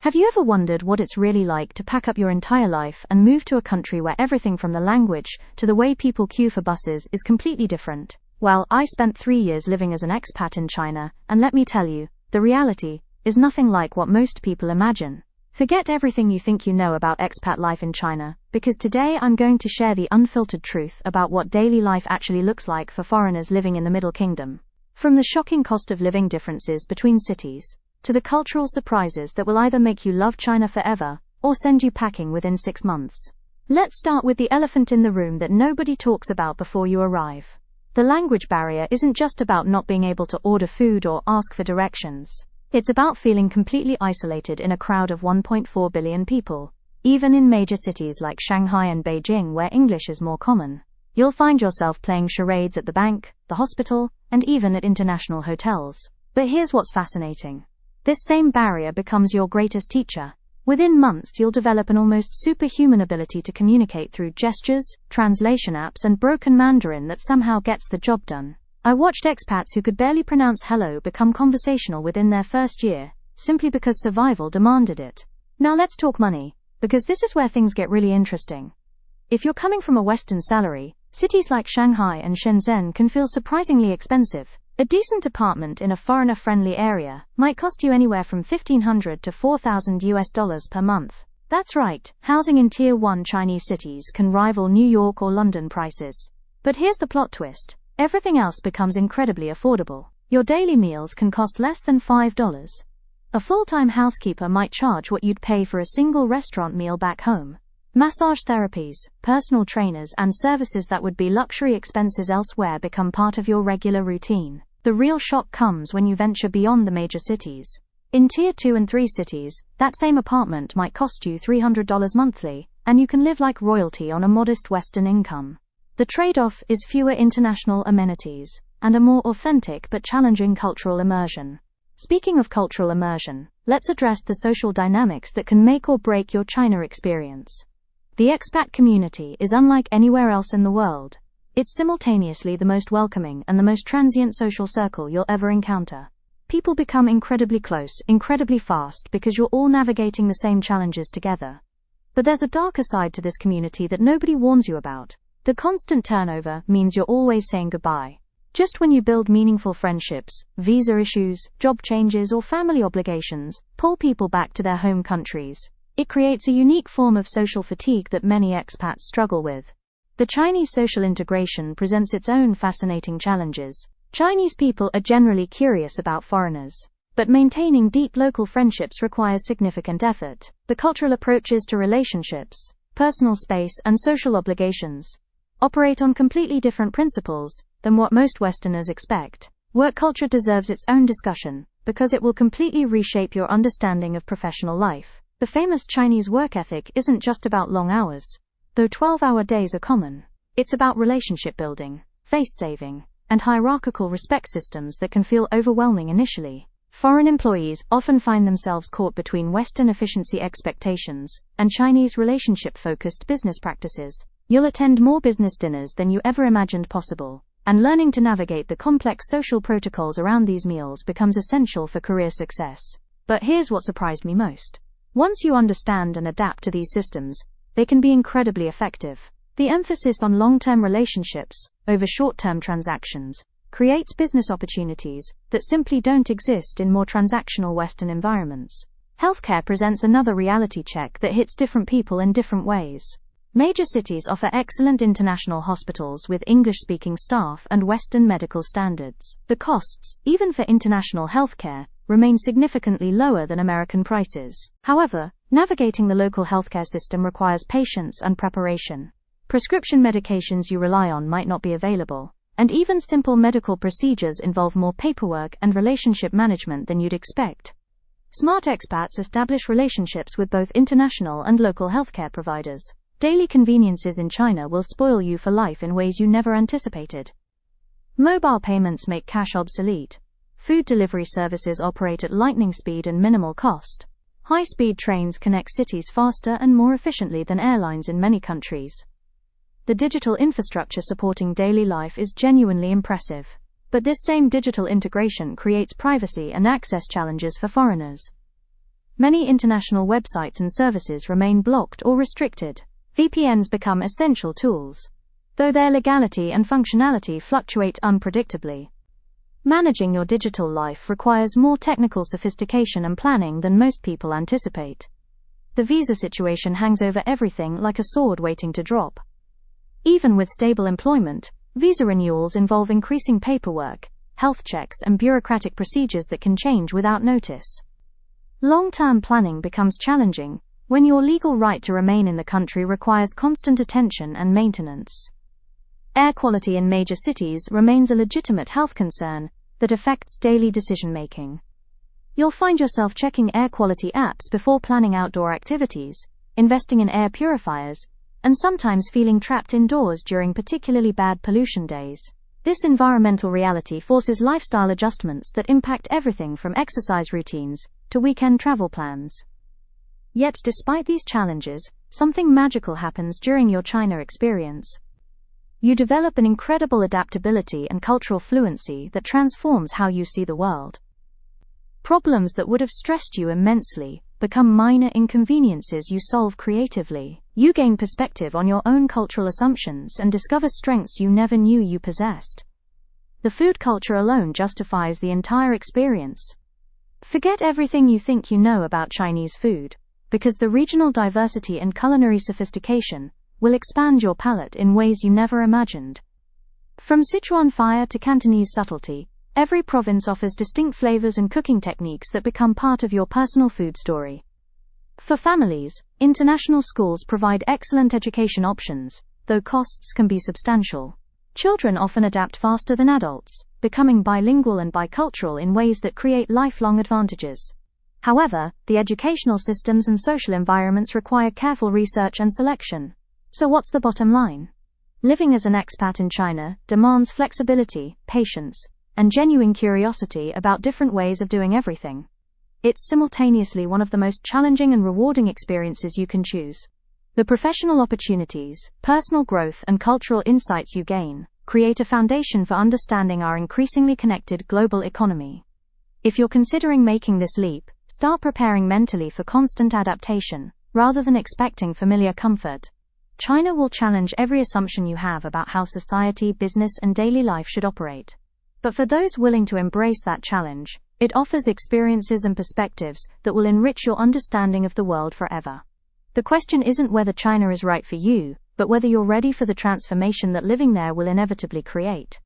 Have you ever wondered what it's really like to pack up your entire life and move to a country where everything from the language to the way people queue for buses is completely different? Well, I spent 3 years living as an expat in China, and let me tell you, the reality is nothing like what most people imagine. Forget everything you think you know about expat life in China, because today I'm going to share the unfiltered truth about what daily life actually looks like for foreigners living in the Middle Kingdom. From the shocking cost of living differences between cities, to the cultural surprises that will either make you love China forever, or send you packing within 6 months. Let's start with the elephant in the room that nobody talks about before you arrive. The language barrier isn't just about not being able to order food or ask for directions. It's about feeling completely isolated in a crowd of 1.4 billion people. Even in major cities like Shanghai and Beijing, where English is more common, you'll find yourself playing charades at the bank, the hospital, and even at international hotels. But here's what's fascinating. This same barrier becomes your greatest teacher. Within months, you'll develop an almost superhuman ability to communicate through gestures, translation apps, and broken Mandarin that somehow gets the job done. I watched expats who could barely pronounce hello become conversational within their first year, simply because survival demanded it. Now let's talk money, because this is where things get really interesting. If you're coming from a Western salary, cities like Shanghai and Shenzhen can feel surprisingly expensive. A decent apartment in a foreigner-friendly area might cost you anywhere from $1,500 to $4,000 per month. That's right, housing in Tier 1 Chinese cities can rival New York or London prices. But here's the plot twist. Everything else becomes incredibly affordable. Your daily meals can cost less than $5. A full-time housekeeper might charge what you'd pay for a single restaurant meal back home. Massage therapies, personal trainers, and services that would be luxury expenses elsewhere become part of your regular routine. The real shock comes when you venture beyond the major cities. In Tier 2 and 3 cities, that same apartment might cost you $300 monthly, and you can live like royalty on a modest Western income. The trade-off is fewer international amenities, and a more authentic but challenging cultural immersion. Speaking of cultural immersion, let's address the social dynamics that can make or break your China experience. The expat community is unlike anywhere else in the world. It's simultaneously the most welcoming and the most transient social circle you'll ever encounter. People become incredibly close, incredibly fast, because you're all navigating the same challenges together. But there's a darker side to this community that nobody warns you about. The constant turnover means you're always saying goodbye. Just when you build meaningful friendships, visa issues, job changes, or family obligations pull people back to their home countries. It creates a unique form of social fatigue that many expats struggle with. The Chinese social integration presents its own fascinating challenges. Chinese people are generally curious about foreigners, but maintaining deep local friendships requires significant effort. The cultural approaches to relationships, personal space, and social obligations operate on completely different principles than what most Westerners expect. Work culture deserves its own discussion, because it will completely reshape your understanding of professional life. The famous Chinese work ethic isn't just about long hours. Though 12-hour days are common, it's about relationship building, face saving, and hierarchical respect systems that can feel overwhelming initially. Foreign employees often find themselves caught between Western efficiency expectations and Chinese relationship-focused business practices. You'll attend more business dinners than you ever imagined possible, and learning to navigate the complex social protocols around these meals becomes essential for career success. But here's what surprised me most. Once you understand and adapt to these systems, they can be incredibly effective. The emphasis on long-term relationships over short-term transactions creates business opportunities that simply don't exist in more transactional Western environments. Healthcare presents another reality check that hits different people in different ways. Major cities offer excellent international hospitals with English-speaking staff and Western medical standards. The costs, even for international healthcare, remain significantly lower than American prices. However, navigating the local healthcare system requires patience and preparation. Prescription medications you rely on might not be available, and even simple medical procedures involve more paperwork and relationship management than you'd expect. Smart expats establish relationships with both international and local healthcare providers. Daily conveniences in China will spoil you for life in ways you never anticipated. Mobile payments make cash obsolete. Food delivery services operate at lightning speed and minimal cost. High-speed trains connect cities faster and more efficiently than airlines in many countries. The digital infrastructure supporting daily life is genuinely impressive. But this same digital integration creates privacy and access challenges for foreigners. Many international websites and services remain blocked or restricted. VPNs become essential tools, though their legality and functionality fluctuate unpredictably. Managing your digital life requires more technical sophistication and planning than most people anticipate. The visa situation hangs over everything like a sword waiting to drop. Even with stable employment, visa renewals involve increasing paperwork, health checks, and bureaucratic procedures that can change without notice. Long-term planning becomes challenging when your legal right to remain in the country requires constant attention and maintenance. Air quality in major cities remains a legitimate health concern that affects daily decision-making. You'll find yourself checking air quality apps before planning outdoor activities, investing in air purifiers, and sometimes feeling trapped indoors during particularly bad pollution days. This environmental reality forces lifestyle adjustments that impact everything from exercise routines to weekend travel plans. Yet despite these challenges, something magical happens during your China experience. You develop an incredible adaptability and cultural fluency that transforms how you see the world. Problems that would have stressed you immensely become minor inconveniences you solve creatively. You gain perspective on your own cultural assumptions and discover strengths you never knew you possessed. The food culture alone justifies the entire experience. Forget everything you think you know about Chinese food, because the regional diversity and culinary sophistication will expand your palate in ways you never imagined. From Sichuan fire to Cantonese subtlety, every province offers distinct flavors and cooking techniques that become part of your personal food story. For families, international schools provide excellent education options, though costs can be substantial. Children often adapt faster than adults, becoming bilingual and bicultural in ways that create lifelong advantages. However, the educational systems and social environments require careful research and selection. So what's the bottom line? Living as an expat in China demands flexibility, patience, and genuine curiosity about different ways of doing everything. It's simultaneously one of the most challenging and rewarding experiences you can choose. The professional opportunities, personal growth, and cultural insights you gain create a foundation for understanding our increasingly connected global economy. If you're considering making this leap, start preparing mentally for constant adaptation, rather than expecting familiar comfort. China will challenge every assumption you have about how society, business, and daily life should operate. But for those willing to embrace that challenge, it offers experiences and perspectives that will enrich your understanding of the world forever. The question isn't whether China is right for you, but whether you're ready for the transformation that living there will inevitably create.